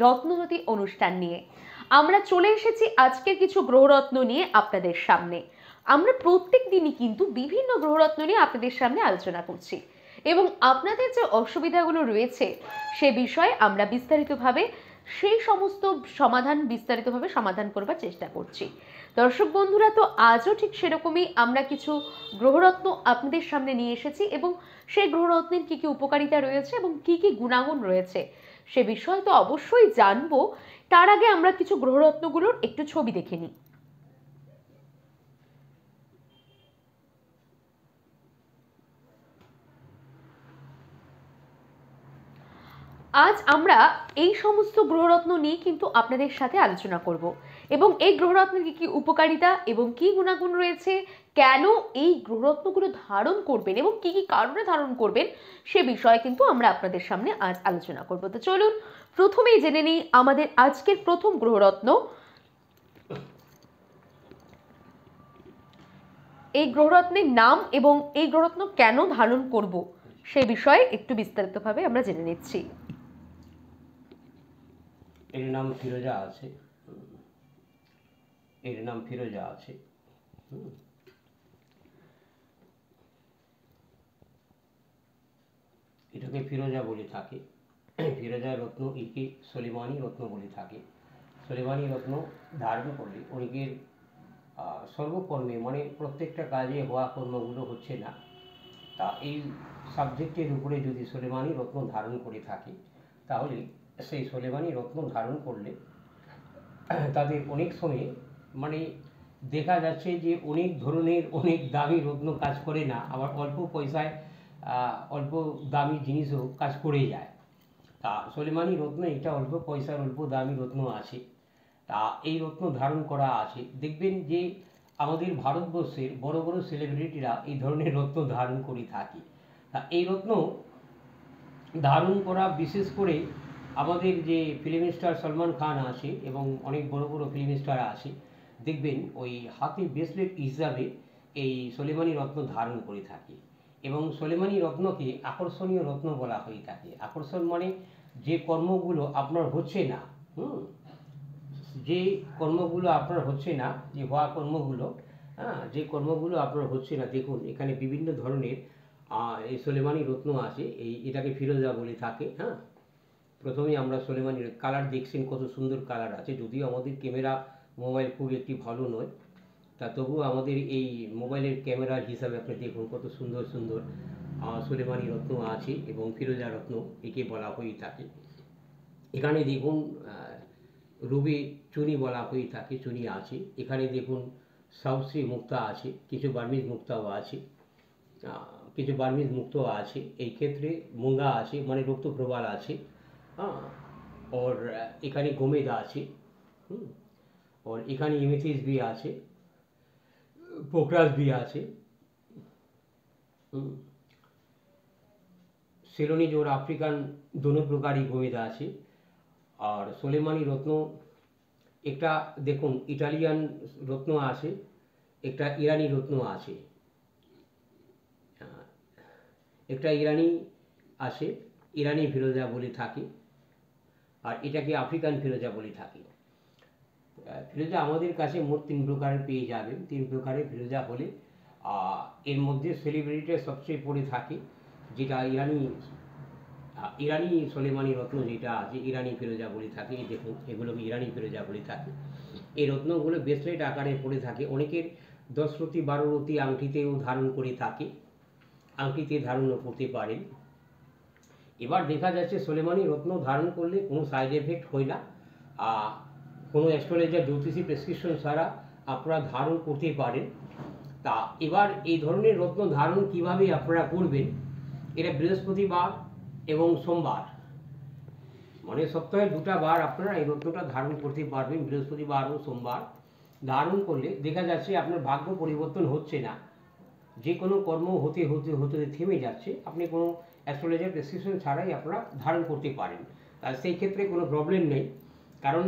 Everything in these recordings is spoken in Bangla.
রত্নজ্যোতি অনুষ্ঠান নিয়ে। আমরা চলে এসেছি আজকের কিছু গ্রহরত্ন নিয়ে আপনাদের সামনে। আমরা প্রত্যেক দিনই কিন্তু বিভিন্ন গ্রহরত্ন নিয়ে আপনাদের সামনে আলোচনা করছি এবং আপনাদের যে অসুবিধাগুলো রয়েছে সে বিষয়ে আমরা বিস্তারিতভাবে সেই সমস্ত বিস্তারিতভাবে সমাধান করবার চেষ্টা করছি। দর্শক বন্ধুরা, তো আজও ঠিক সেরকমই আমরা কিছু গ্রহরত্ন আপনাদের সামনে নিয়ে এসেছি এবং সেই গ্রহরত্নের কী কী উপকারিতা রয়েছে এবং কী কী গুণাগুণ রয়েছে সে বিষয়ে তো অবশ্যই জানবো। তার আগে আমরা কিছু গ্রহরত্নগুলোর একটু ছবি দেখে নিই। আজ আমরা এই সমস্ত গ্রহরত্ন নিয়ে কিন্তু আপনাদের সাথে আলোচনা করব এবং এই গ্রহরত্নের কী কী উপকারিতা এবং কী গুণাগুণ রয়েছে, কেন এই গ্রহরত্নগুলো ধারণ করবেন এবং কী কী কারণে ধারণ করবেন সে বিষয়ে কিন্তু আমরা আপনাদের সামনে আজ আলোচনা করব। তো চলুন প্রথমেই জেনে নিই আমাদের আজকের প্রথম গ্রহরত্ন। এই গ্রহরত্নের নাম এবং এই গ্রহরত্ন কেন ধারণ করব সে বিষয়ে একটু বিস্তারিতভাবে আমরা জেনে নিচ্ছি। এর নাম ফিরোজা আছে, এর নাম ফিরোজা আছে। এটাকে ফিরোজা বলে থাকে। ফিরোজা রত্ন একে সোলেমানি রত্ন বলে থাকে। সোলেমানি রত্ন ধারণ করলে অনেকের সর্বকর্মে মানে প্রত্যেকটা কাজে হওয়া কর্মগুলো হচ্ছে না, তা এই সাবজেক্টের উপরে যদি সোলেমানি রত্ন ধারণ করে থাকে তাহলে সেই সোলেমানি রত্ন ধারণ করলে তাদের অনেক সময়ে মানে দেখা যাচ্ছে যে অনেক ধরনের অনেক দামি রত্ন কাজ করে না, আবার অল্প পয়সায় অল্প দামি জিনিসও কাজ করে যায়। তা সোলেমানি রত্ন এটা অল্প পয়সার অল্প দামি রত্ন আছে, তা এই রত্ন ধারণ করা আছে। দেখবেন যে আমাদের ভারতবর্ষের বড় বড় সেলিব্রিটিরা এই ধরনের রত্ন ধারণ করে থাকে। তা এই রত্ন ধারণ করা বিশেষ করে আমাদের যে ফিল্ম স্টার সলমান খান আছে এবং অনেক বড় বড় ফিল্ম স্টার আছে, দেখবেন ওই হাতে ব্রেসলেট হিসাবে এই সোলেমানি রত্ন ধারণ করে থাকে এবং সোলেমানি রত্নকে আকর্ষণীয় রত্ন বলা হয়ে থাকে। আকর্ষণ মানে যে কর্মগুলো আপনার হচ্ছে না, যে কর্মগুলো আপনার হচ্ছে না, যে হওয়া কর্মগুলো, যে কর্মগুলো আপনার হচ্ছে না, দেখুন এখানে বিভিন্ন ধরনের এই সোলেমানি রত্ন আছে। এটাকে ফিরোজা বলে থাকে। প্রথমে আমরা সোলেমানি কালার দেখছেন, কত সুন্দর কালার আছে। যদিও আমাদের ক্যামেরা মোবাইল খুব একটি ভালো নয়, তা তবুও আমাদের এই মোবাইলের ক্যামেরার হিসাবে আপনি দেখুন কত সুন্দর সুন্দর সোলেমানি রত্ন আছে এবং ফিরোজা রত্ন একে বলা হয়ে থাকে। এখানে দেখুন রুবি চুনি বলা হয়ে থাকে, চুনি আছে। এখানে দেখুন সাউশ্রী মুক্তা আছে, কিছু বার্মিজ মুক্তাও আছে, কিছু বার্মিজ মুক্তও আছে। এই ক্ষেত্রে মুঙ্গা আছে মানে রক্তপ্রবাল আছে। और এখানে গোমেদা আছে, और এখানে ইমেথিস भी আছে, পোকরাস भी আছে। সিলোনিজ और আফ্রিকান दोनों প্রকারই গোমেদা আছে। আর সোলেমানি রত্ন একটা দেখুন ইটালিয়ান রত্ন আছে, একটা ইরানি রত্ন আছে, একটা ইরানি আছে, ইরানি ফিরোজা বলে থাকে, আর এটাকে আফ্রিকান ফিরোজা বলে থাকে। ফিরোজা আমাদের কাছে মোট 3 প্রকারের পেয়ে যাবেন। 3 প্রকারের ফিরোজা হলে এর মধ্যে সেলিব্রিটিটা সবচেয়ে পড়ে থাকে যেটা ইরানি সোলেমানি রত্ন যেটা আছে, ইরানি ফিরোজা বলে থাকে। দেখুন এগুলোকে ইরানি ফিরোজা বলে থাকে। এই রত্নগুলো ব্রেসলেট আকারে পড়ে থাকে, অনেকের 10 রতি 12 রতি আংটিতেও ধারণ করে থাকে, আংটিতে ধারণও করতে পারেন। এবার দেখা যাচ্ছে সোলেমানি রত্ন ধারণ করলে কোনো সাইড এফেক্ট হয় না, কোনো অ্যাস্ট্রোলজার জ্যোতিষী প্রেসক্রিপশন ছাড়া আপনারা ধারণ করতে পারেন। তা এবার এই ধরনের রত্ন ধারণ কিভাবে আপনারা করবেন, এটা বৃহস্পতিবার এবং সোমবার মানে সপ্তাহে 2টা বার আপনারা এই রত্নটা ধারণ করতে পারবেন। বৃহস্পতিবার ও সোমবার ধারণ করলে দেখা যাচ্ছে আপনার ভাগ্য পরিবর্তন হচ্ছে না, যে কোনো কর্ম হতে হতে হতে থেমে যাচ্ছে, আপনি কোনো অ্যাস্ট্রোলজার প্রেসক্রিপশন ছাড়াই আপনারা ধারণ করতে পারেন। আর সেই ক্ষেত্রে কোনো প্রবলেম নেই, কারণ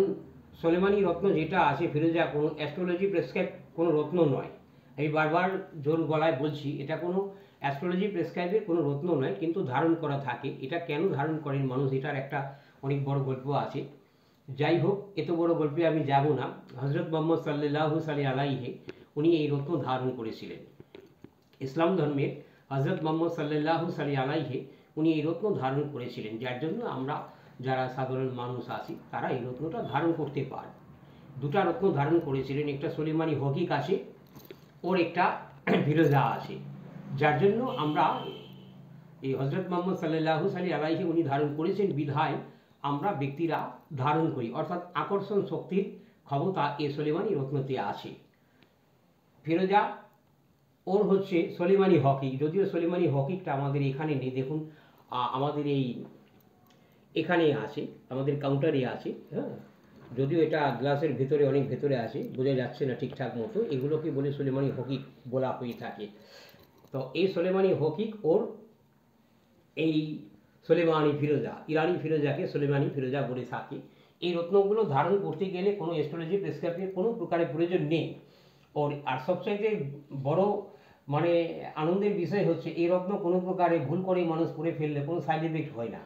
সোলেমানি রত্ন যেটা আছে ফিরোজা কোনো অ্যাস্ট্রোলজি প্রেসক্রাইব কোনো রত্ন নয়। আমি বারবার জোর গলায় বলছি এটা কোনো অ্যাস্ট্রোলজি প্রেসক্রাইবের কোনো রত্ন নয়, কিন্তু ধারণ করা থাকে। এটা কেন ধারণ করেন মানুষ, এটার একটা অনেক বড় গল্প আছে। যাই হোক, এত বড় গল্পে আমি যাব না। হজরত মোহাম্মদ সাল্লাল্লাহু আলাইহি উনি এই রত্ন ধারণ করেছিলেন। ইসলাম ধর্মের হজরত মোহাম্মদ সাল্লাল্লাহু আলাইহি উনি এই রত্ন ধারণ করেছিলেন, যার জন্য আমরা যারা সাধারণ মানুষ আছি তারা এই রত্নটা ধারণ করতে পারে। দুটা রত্ন ধারণ করেছিলেন, একটা সুলেমানি হকিক আছে, ওর একটা ফিরোজা আছে, যার জন্য আমরা এই হজরত মোহাম্মদ সাল্লাল্লাহু আলাইহি উনি ধারণ করেছেন বিধায় আমরা ব্যক্তিরা ধারণ করি, অর্থাৎ আকর্ষণ শক্তির ক্ষমতা এই সুলেমানি রত্নতে আছে। ফিরোজা ওর হচ্ছে সুলেমানি হকিক, যদিও সুলেমানি হকিকটা আমাদের এখানে নেই। দেখুন আমাদের এখানে আছে, আমাদের কাউন্টারে আছে, হ্যাঁ, যদিও এটা গ্লাসের ভেতরে অনেক ভেতরে আছে, বোঝা যাচ্ছে না ঠিকঠাক মতো। এগুলোকে বলে সুলেমানি হকিক বলা হয়ে থাকে। তো এই সুলেমানি হকিক ওর এই সুলেমানি ফিরোজা, ইরানি ফিরোজাকে সুলেমানি ফিরোজা বলে থাকে। এই রত্নগুলো ধারণ করতে গেলে কোনো অ্যাস্ট্রোলজি প্রেসক্রাইবের কোনো প্রকারের প্রয়োজন নেই। আর সবচাইতে বড় মানে আনন্দের বিষয় হচ্ছে এই রত্ন কোনো প্রকারে ভুল করে মানুষ পরে ফেললে কোনো সাইড এফেক্ট হয় না।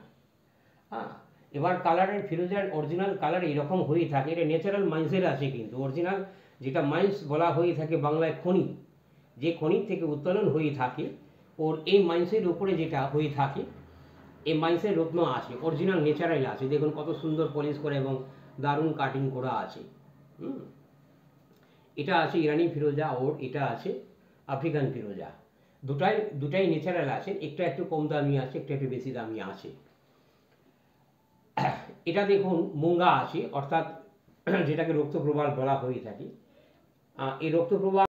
হ্যাঁ, এবার কালারের ফিরোজার অরিজিনাল কালার এরকম হয়ে থাকে, এটা ন্যাচারাল মাইন্সের আছে, কিন্তু অরিজিনাল যেটা মাইন্স বলা হয়ে থাকে বাংলায় খনি, যে খনির থেকে উত্তোলন হয়ে থাকে ওর এই মাইন্সের উপরে যেটা হয়ে থাকে এই মাইন্সের রত্ন আছে, অরিজিনাল ন্যাচারাল আছে। দেখুন কত সুন্দর পলিশ করে এবং দারুণ কাটিং করা আছে। এটা আছে ইরানি ফিরোজা, ওর এটা আছে আফ্রিকান ফিরোজা। দুটাই ন্যাচারাল আছে, একটা একটু কম দামি আছে, একটা একটু বেশি দামি আছে। এটা দেখুন মুঙ্গা আছে, অর্থাৎ যেটাকে রক্তপ্রবাল বলা হয়ে থাকে। এই রক্তপ্রবাল